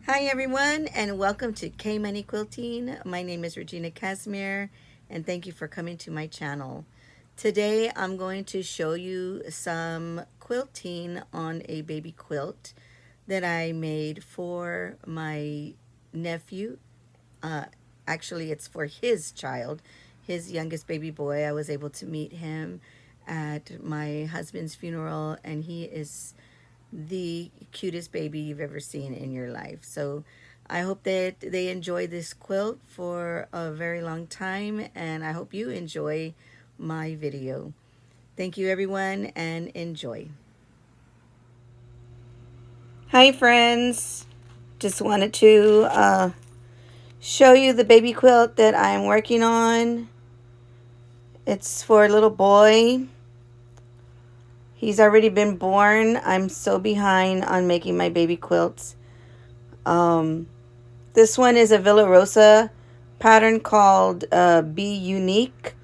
Hi everyone and welcome to K Money Quilting. My name is Regina Casimir and thank you for coming to my channel. Today I'm going to show you some quilting on a baby quilt that I made for my nephew. Uh, Actually, it's for his child, his youngest baby boy. I was able to meet him at my husband's funeral and he is the cutest baby you've ever seen in your life. So I hope that they enjoy this quilt for a very long time, and I hope you enjoy my video. Thank you, everyone, and enjoy. Hi, friends. Just wanted to show you the baby quilt that I'm working on. It's for a little boy. He's already been born. I'm so behind on making my baby quilts. Um, This one is a Villa Rosa pattern called Be Unique.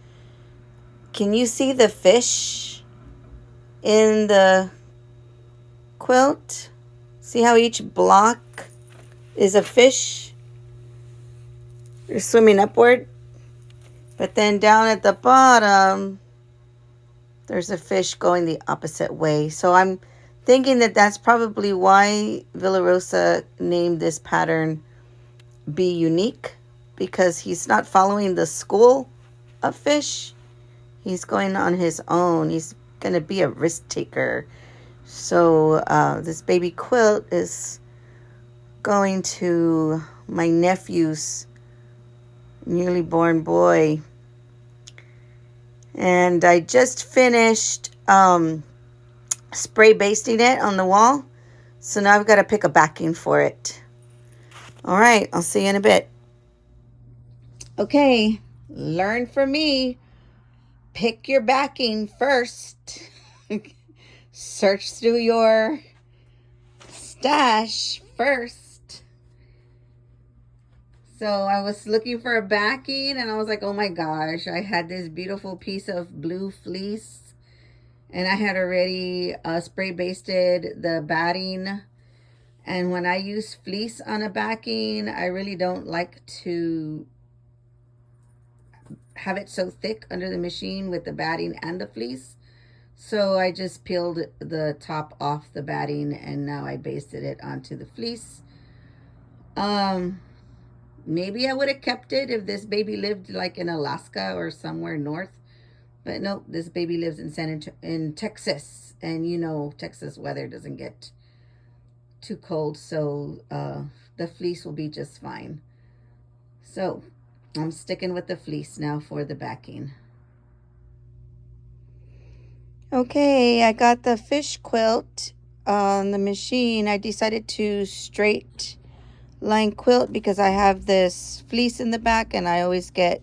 Can you see the fish in the quilt? See how each block is a fish? They're swimming upward. But then down at the bottom, there's a fish going the opposite way. So I'm thinking that that's probably why Villa Rosa named this pattern Be Unique, because he's not following the school of fish. He's going on his own. He's going to be a risk taker. So this baby quilt is going to my nephew's newly born boy. And I just finished spray basting it on the wall. So now I've got to pick a backing for it. All right, I'll see you in a bit. Okay, learn from me. Pick your backing first. Search through your stash first. So I was looking for a backing and I was like, oh my gosh, I had this beautiful piece of blue fleece and I had already spray basted the batting. And when I use fleece on a backing, I really don't like to have it so thick under the machine with the batting and the fleece. So I just peeled the top off the batting and now I basted it onto the fleece. Maybe I would have kept it if this baby lived like in Alaska or somewhere north. But nope, this baby lives in Texas. And you know, Texas weather doesn't get too cold. So the fleece will be just fine. So I'm sticking with the fleece now for the backing. Okay, I got the fish quilt on the machine. I decided to straight line quilt because I have this fleece in the back and I always get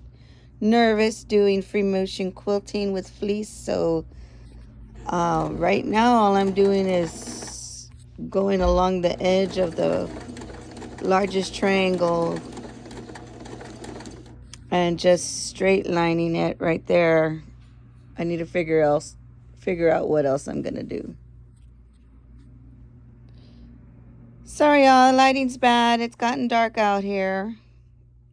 nervous doing free motion quilting with fleece. So right now all I'm doing is going along the edge of the largest triangle and just straight lining it right there. I need to figure out what else I'm gonna do. Sorry y'all, lighting's bad. It's gotten dark out here.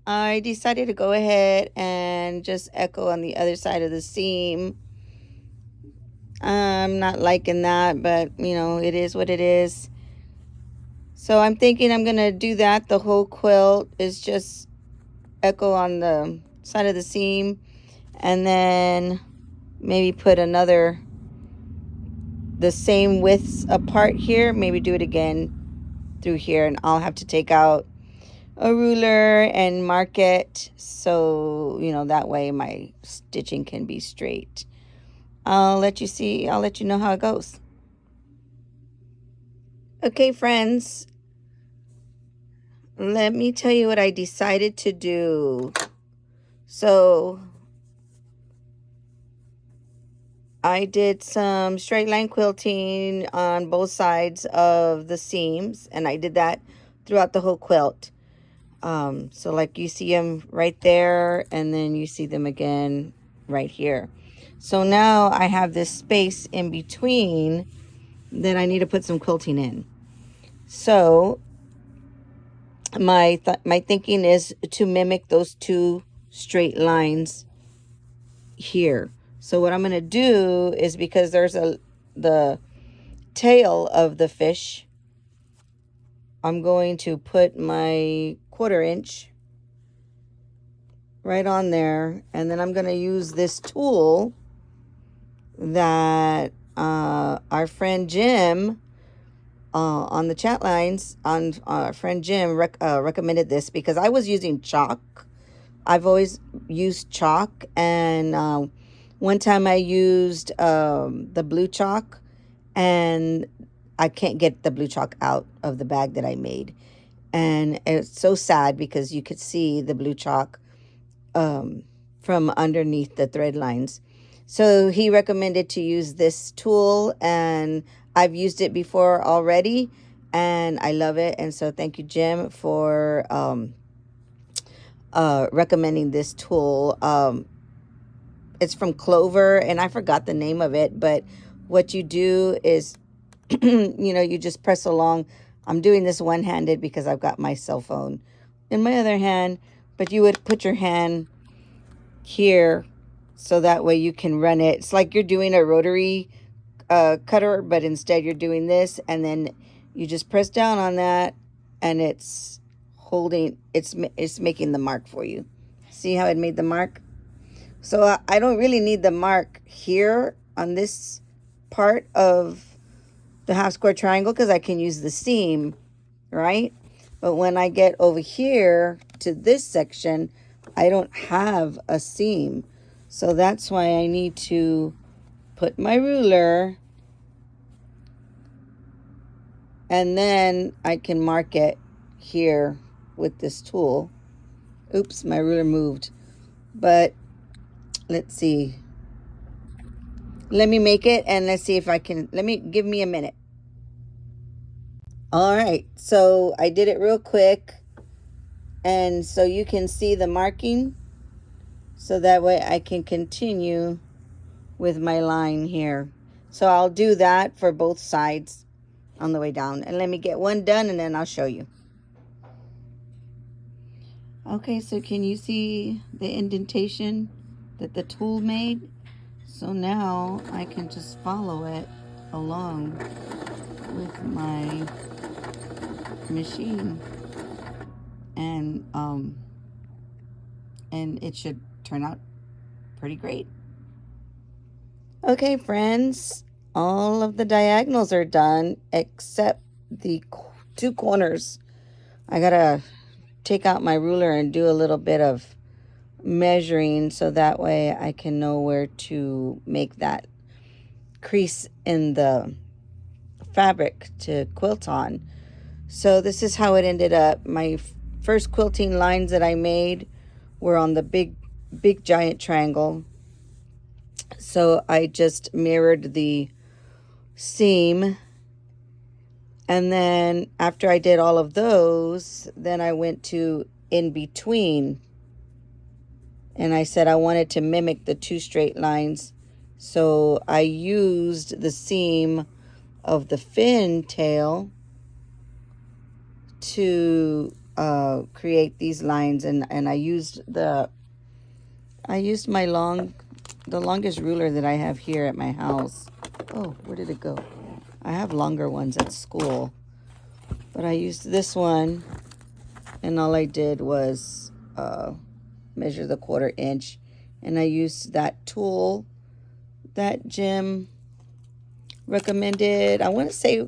I decided to go ahead and just echo on the other side of the seam. I'm not liking that, but you know, it is what it is. So I'm thinking I'm gonna do that. The whole quilt is just echo on the side of the seam and then maybe put the same widths apart here. Maybe do it again through here and I'll have to take out a ruler and mark it so you know that way my stitching can be straight. I'll let you know how it goes. Okay friends, let me tell you what I decided to do. So I did some straight line quilting on both sides of the seams and I did that throughout the whole quilt. So like you see them right there and then you see them again right here. So now I have this space in between that I need to put some quilting in. So my thinking is to mimic those two straight lines here. So what I'm going to do is, because there's the tail of the fish, I'm going to put my 1/4 inch right on there, and then I'm going to use this tool that our friend Jim on the chat lines, on our friend Jim recommended this, because I was using chalk. I've always used chalk, and one time I used the blue chalk, and I can't get the blue chalk out of the bag that I made. And it's so sad because you could see the blue chalk from underneath the thread lines. So he recommended to use this tool, and I've used it before already, and I love it. And so thank you, Jim, for recommending this tool. It's from Clover, and I forgot the name of it, but what you do is, you know, you just press along. I'm doing this one-handed because I've got my cell phone in my other hand, but you would put your hand here so that way you can run it. It's like you're doing a rotary cutter, but instead you're doing this, and then you just press down on that, and it's holding, it's making the mark for you. See how it made the mark? So I don't really need the mark here on this part of the half square triangle, because I can use the seam, right? But when I get over here to this section, I don't have a seam. So that's why I need to put my ruler, and then I can mark it here with this tool. Oops, my ruler moved. But let's see. Let me make it, and let's see if I can, give me a minute. All right, so I did it real quick, and so you can see the marking, so that way I can continue with my line here. So I'll do that for both sides on the way down, and let me get one done, and then I'll show you. Okay, so can you see the indentation that the tool made? So now I can just follow it along with my machine, and it should turn out pretty great. Okay, friends, all of the diagonals are done except the 2 corners. I gotta take out my ruler and do a little bit of measuring, so that way I can know where to make that crease in the fabric to quilt on. So this is how it ended up. My first quilting lines that I made were on the big giant triangle. So I just mirrored the seam, and then after I did all of those, then I went to in between, and I said I wanted to mimic the 2 straight lines. So I used the seam of the fin tail to create these lines, and I used the longest ruler that I have here at my house. Oh, where did it go? I have longer ones at school, but I used this one, and all I did was measure the 1/4 inch, and I used that tool that Jim recommended. I want to say,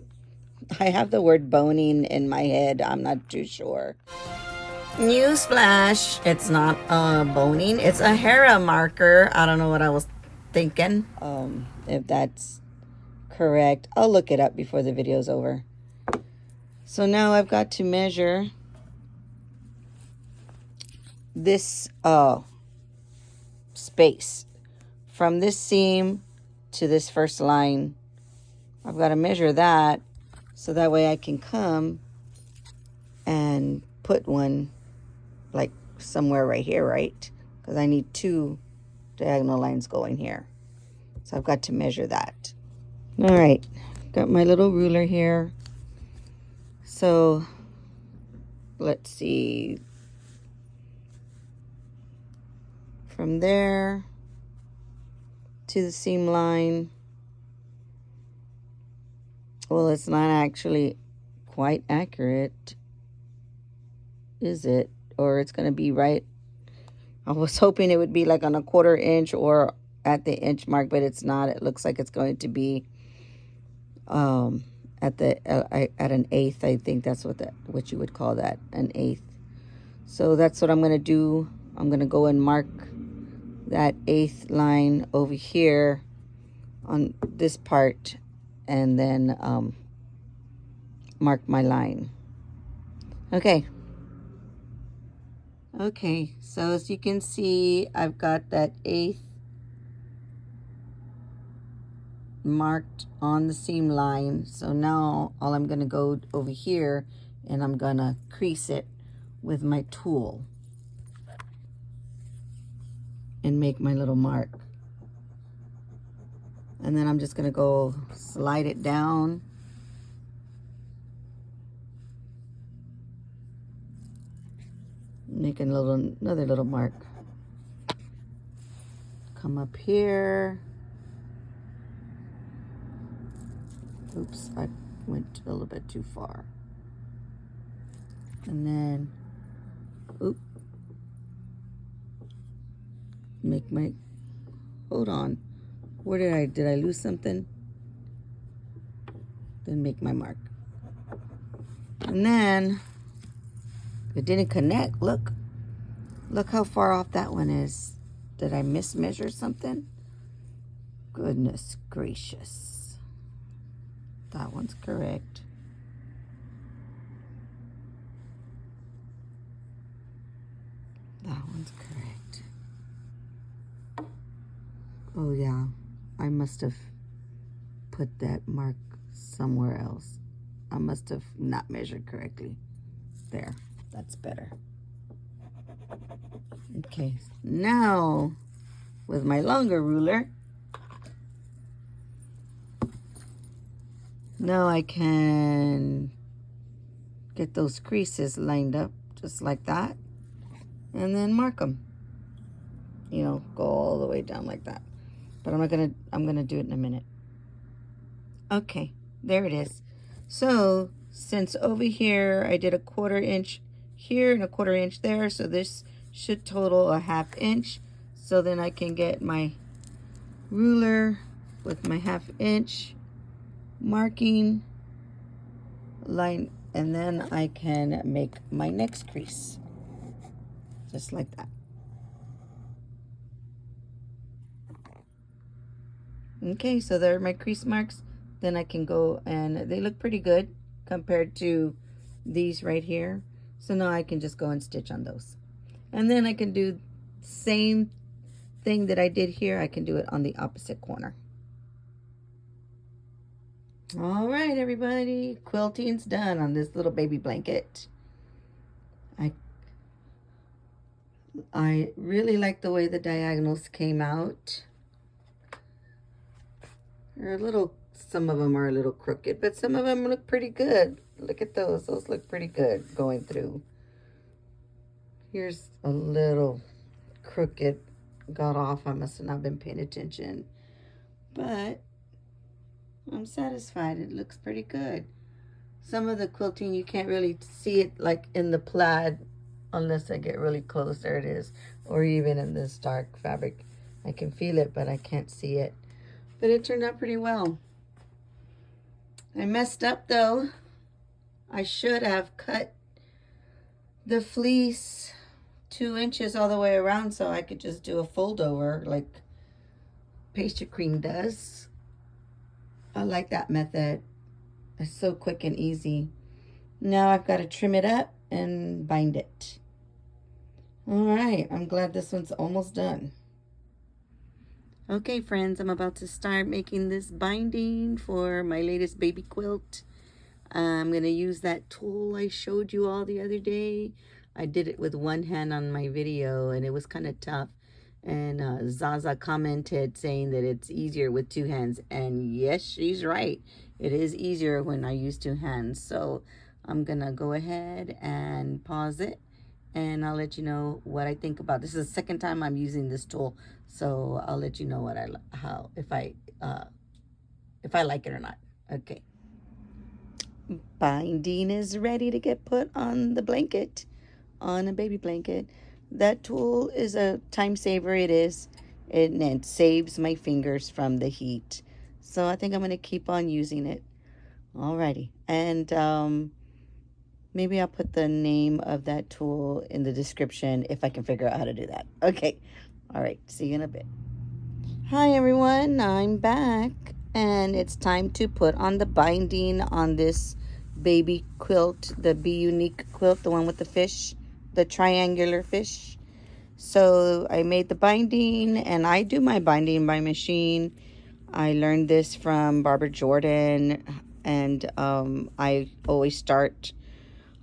I have the word boning in my head. I'm not too sure. Newsflash, it's not boning, it's a Hera marker. I don't know what I was thinking. If that's correct, I'll look it up before the video's over. So now I've got to measure this space from this seam to this first line. I've got to measure that, so that way I can come and put one like somewhere right here, right? Because I need 2 diagonal lines going here. So I've got to measure that. All right, got my little ruler here. So let's see, from there to the seam line. Well, it's not actually quite accurate, is it? Or it's going to be right. I was hoping it would be like on a 1/4 inch or at the inch mark, but it's not. It looks like it's going to be at an eighth. I think that's what you would call that, an eighth. So that's what I'm going to do. I'm going to go and mark that eighth line over here on this part, and then mark my line. Okay, so as you can see, I've got that eighth marked on the seam line. So now all I'm going to go over here and I'm going to crease it with my tool and make my little mark. And then I'm just going to go slide it down. Make another little mark. Come up here. Oops, I went a little bit too far. And then, make my, hold on. Where did I lose something? Then make my mark. And then, it didn't connect. Look how far off that one is. Did I mismeasure something? Goodness gracious. That one's correct. That one's correct. Oh yeah, I must have put that mark somewhere else. I must have not measured correctly. There, that's better. Okay, now with my longer ruler, now I can get those creases lined up just like that, and then mark them. You know, go all the way down like that. But I'm gonna do it in a minute. Okay, there it is. So since over here I did a 1/4 inch here and a 1/4 inch there, so this should total a 1/2 inch. So then I can get my ruler with my 1/2 inch marking line, and then I can make my next crease just like that. Okay, so there are my crease marks. Then I can go, and they look pretty good compared to these right here. So now I can just go and stitch on those. And then I can do the same thing that I did here. I can do it on the opposite corner. All right, everybody, quilting's done on this little baby blanket. I really like the way the diagonals came out. They're some of them are a little crooked, but some of them look pretty good. Look at those. Those look pretty good going through. Here's a little crooked. Got off. I must have not been paying attention. But I'm satisfied. It looks pretty good. Some of the quilting, you can't really see it like in the plaid unless I get really close. There it is. Or even in this dark fabric. I can feel it, but I can't see it. But it turned out pretty well. I messed up though. I should have cut the fleece 2 inches all the way around so I could just do a fold over like pastry cream does. I like that method. It's so quick and easy. Now I've got to trim it up and bind it. All right, I'm glad this one's almost done. Okay, friends, I'm about to start making this binding for my latest baby quilt. I'm going to use that tool I showed you all the other day. I did it with one hand on my video, and it was kind of tough. And Zaza commented saying that it's easier with 2 hands. And yes, she's right. It is easier when I use 2 hands. So I'm gonna go ahead and pause it, and I'll let you know what I think about this. Is the second time I'm using this tool, so I'll let you know what if I like it or not. Okay. Binding is ready to get put on the blanket, on a baby blanket. That tool is a time saver. It is. It saves my fingers from the heat. So I think I'm going to keep on using it. Alrighty. And maybe I'll put the name of that tool in the description if I can figure out how to do that. Okay. All right. See you in a bit. Hi, everyone. I'm back. And it's time to put on the binding on this baby quilt, the Be Unique quilt, the one with the fish, the triangular fish. So I made the binding, and I do my binding by machine. I learned this from Barbara Jordan, and I always start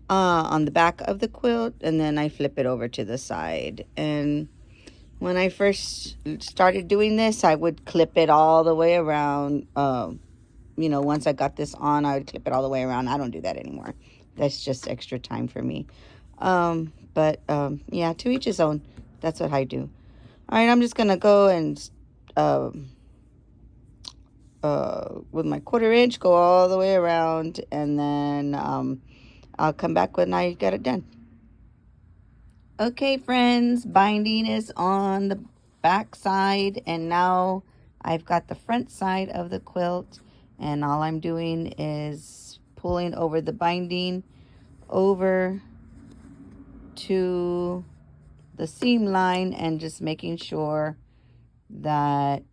on the back of the quilt, and then I flip it over to the side. And when I first started doing this, I would clip it all the way around. You know, once I got this on, I would clip it all the way around. I don't do that anymore. That's just extra time for me. Yeah, to each his own. That's what I do. All right, I'm just going to go and with my 1/4 inch, go all the way around, and then I'll come back when I get it done. Okay, friends, binding is on the back side, and now I've got the front side of the quilt, and all I'm doing is pulling over the binding over to the seam line and just making sure that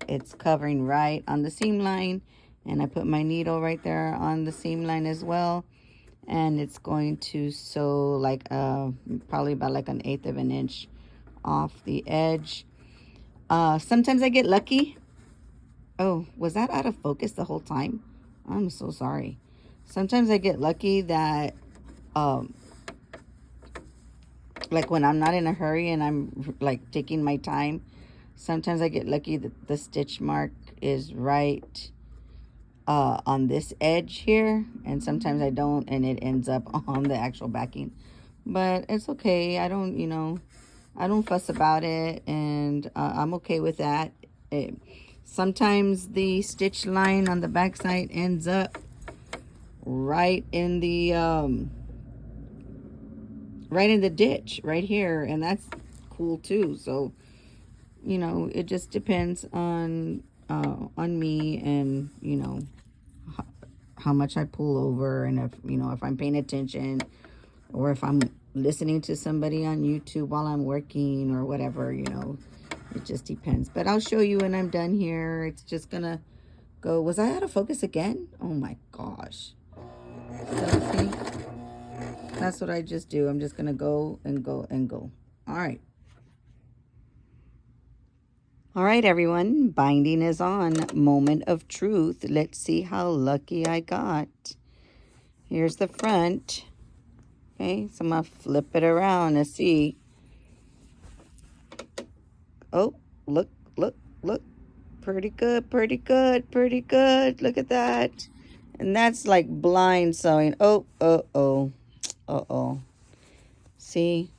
it's covering right on the seam line. And I put my needle right there on the seam line as well, and it's going to sew like probably about like 1/8 of an inch off the edge. Sometimes I get lucky. Oh, was that out of focus the whole time? I'm so sorry. Sometimes I get lucky that like when I'm not in a hurry and I'm like taking my time, sometimes I get lucky that the stitch mark is right on this edge here, and sometimes I don't, and it ends up on the actual backing. But it's okay. I don't, you know, I don't fuss about it, and I'm okay with that. Sometimes the stitch line on the back side ends up right in the ditch right here, and that's cool too. So, you know, it just depends on me, and you know how much I pull over, and if, you know, if I'm paying attention, or if I'm listening to somebody on YouTube while I'm working or whatever, you know, it just depends. But I'll show you when I'm done here. It's just gonna go. Was I out of focus again? Oh my gosh. So see, that's what I just do. I'm just gonna go and go and go. All right. All right, everyone, binding is on. Moment of truth. Let's see how lucky I got. Here's the front. Okay, so I'm going to flip it around and see. Oh, look, look, look. Pretty good, pretty good, pretty good. Look at that. And that's like blind sewing. Oh, uh-oh, uh-oh. See,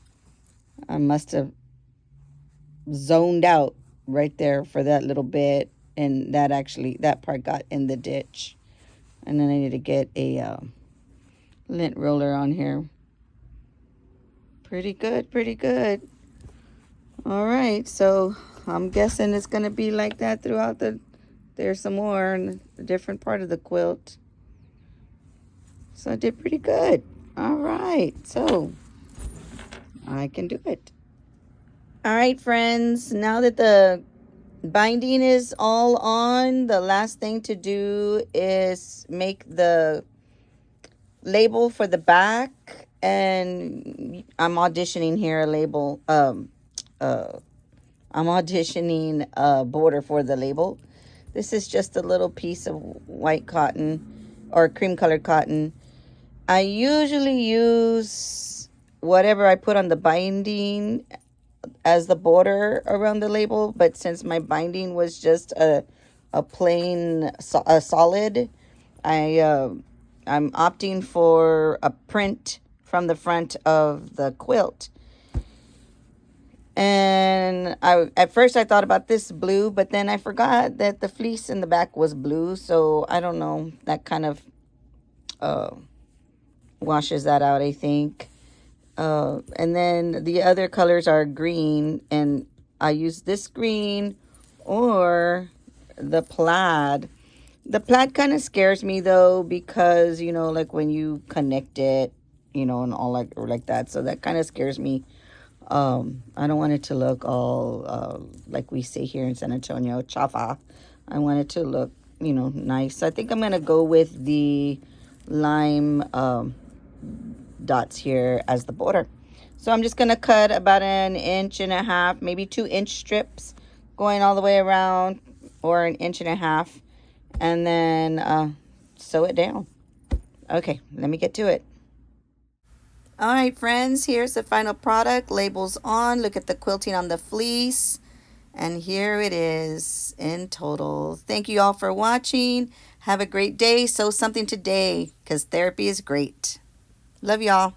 I must have zoned out right there for that little bit, and that part got in the ditch. And then I need to get a lint roller on here. Pretty good, pretty good. All right, so I'm guessing it's gonna be like that throughout there's some more in a different part of the quilt. So I did pretty good. All right, so I can do it. All right, friends, now that the binding is all on, the last thing to do is make the label for the back. And I'm auditioning here a label. I'm auditioning a border for the label. This is just a little piece of white cotton or cream colored cotton. I usually use whatever I put on the binding as the border around the label, but since my binding was just a plain solid, I I'm opting for a print from the front of the quilt. And at first I thought about this blue, but then I forgot that the fleece in the back was blue. So I don't know, that kind of washes that out, I think. And then the other colors are green, and I use this green or the plaid. The plaid kind of scares me though, because, you know, like when you connect it, you know, and all like that. So that kind of scares me. I don't want it to look all, like we say here in San Antonio, chafa. I want it to look, you know, nice. So I think I'm going to go with the lime dots here as the border. So I'm just going to cut about 1.5 inches, maybe 2-inch strips going all the way around, or 1.5 inches, and then sew it down. Okay, let me get to it. All right, friends, here's the final product. Labels on. Look at the quilting on the fleece. And here it is in total. Thank you all for watching. Have a great day. Sew something today, because therapy is great. Love y'all.